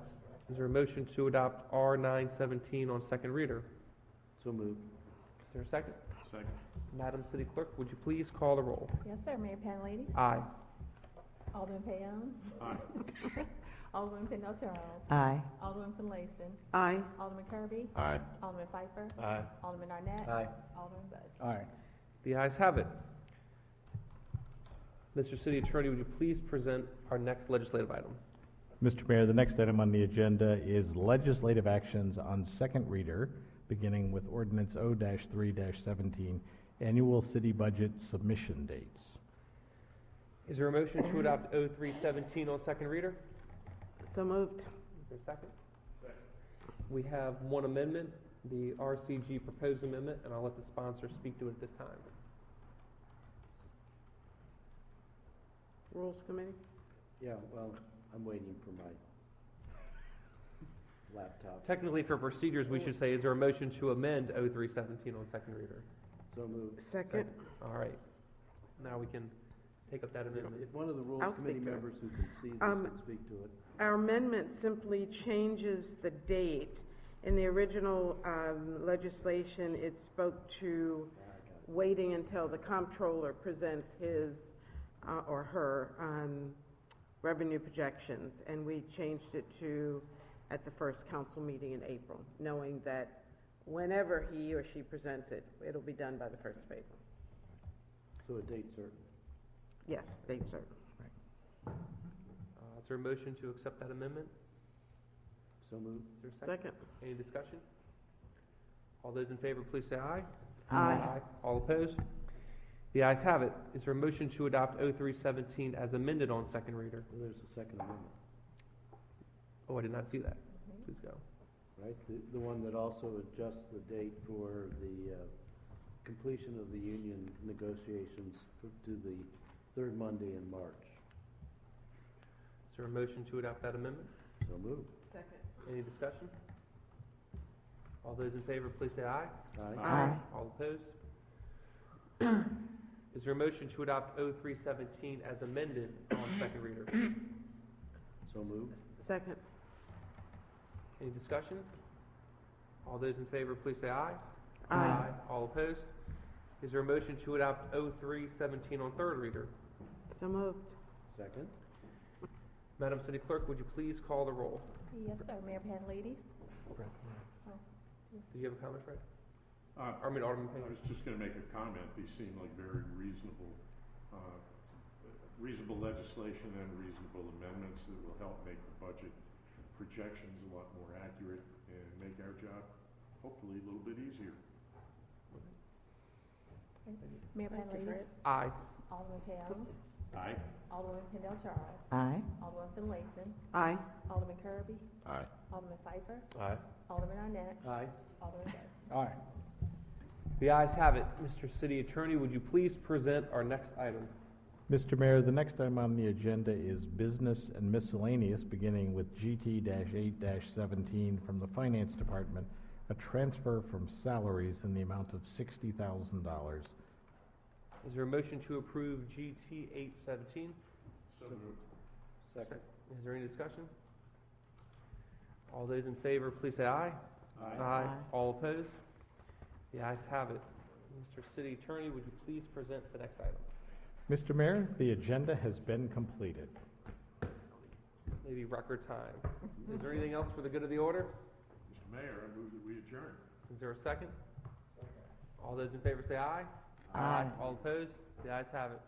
Is there a motion to adopt R 917 on second reader? So moved. Is there a second? Second. Madam City Clerk, would you please call the roll? Yes, sir. Mayor Panelidis? Aye. Alderman Payon? Aye. Alderman Pendle Charles? Aye. Alderman Finlayson? Aye. Alderman Kirby? Aye. Alderman Pfeiffer? Aye. Alderman Arnett? Aye. Alderman Budge? Aye. The ayes have it. Mr. City Attorney, would you please present our next legislative item? Mr. Mayor, the next item on the agenda is legislative actions on second reader, beginning with Ordinance O-3-17, Annual City Budget Submission Dates. Is there a motion to adopt O 317 on second reader? So moved. Is there a second? Second. We have one amendment, the RCG proposed amendment, and I'll let the sponsor speak to it at this time. Rules Committee? Yeah, well, I'm waiting for my laptop. Technically, for procedures, we should say, is there a motion to amend O 317 on second reader? So moved. Second. All right. Now we can take up that amendment. If one of the Rules I'll Committee speak to it. members who can see this Um, would speak to it. Our amendment simply changes the date. In the original legislation, it spoke to waiting until the comptroller presents his or her revenue projections, and we changed it to at the first council meeting in April, knowing that whenever he or she presents it, it'll be done by the 1st of April. So a date certain. Yes, date certain. Is there a motion to accept that amendment? So moved. Is there a Second. Any discussion? All those in favor, please say aye. Aye. All opposed? The ayes have it. Is there a motion to adopt O 317 as amended on second reader? Well, there's a second amendment, Oh, I did not see that. Please go. right? The one that also adjusts the date for the completion of the union negotiations to the third Monday in March. Is there a motion to adopt that amendment? So moved. Second. Any discussion? All those in favor, please say aye. Aye. All opposed? Is there a motion to adopt O 317 as amended on second reader? So moved. Second. Any discussion? All those in favor, please say aye. Aye. All opposed? Is there a motion to adopt O 317 on third reader? So moved. Second. Madam City Clerk, would you please call the roll? Yes, sir. Mayor Panelidis? Did you have a comment, Fred? Alderman I Payne. was just going to make a comment. These seem like very reasonable legislation and reasonable amendments that will help make the budget projections a lot more accurate and make our job hopefully a little bit easier. Mayor Panelidis? Aye. Alderman Payon? Aye. Alderman Pendle Charles? Aye. Alderman Finlayson? Aye. Alderman Kirby? Aye. Alderman Pfeiffer? Aye. Alderman Arnett? Aye. Alderman Budge? Aye. The ayes have it. Mr. City Attorney, would you please present our next item? Mr. Mayor, the next item on the agenda is business and miscellaneous, beginning with GT-8-17 from the Finance Department, a transfer from salaries in the amount of $60,000. Is there a motion to approve GT 817? So moved. Second. Is there any discussion? All those in favor, please say aye. Aye. All opposed? The ayes have it. Mr. City Attorney, would you please present the next item? Mr. Mayor, the agenda has been completed. Maybe record time. Is there anything else for the good of the order? Mr. Mayor, I move that we adjourn. Is there a second? All those in favor say aye. Aye. All opposed? The ayes have it.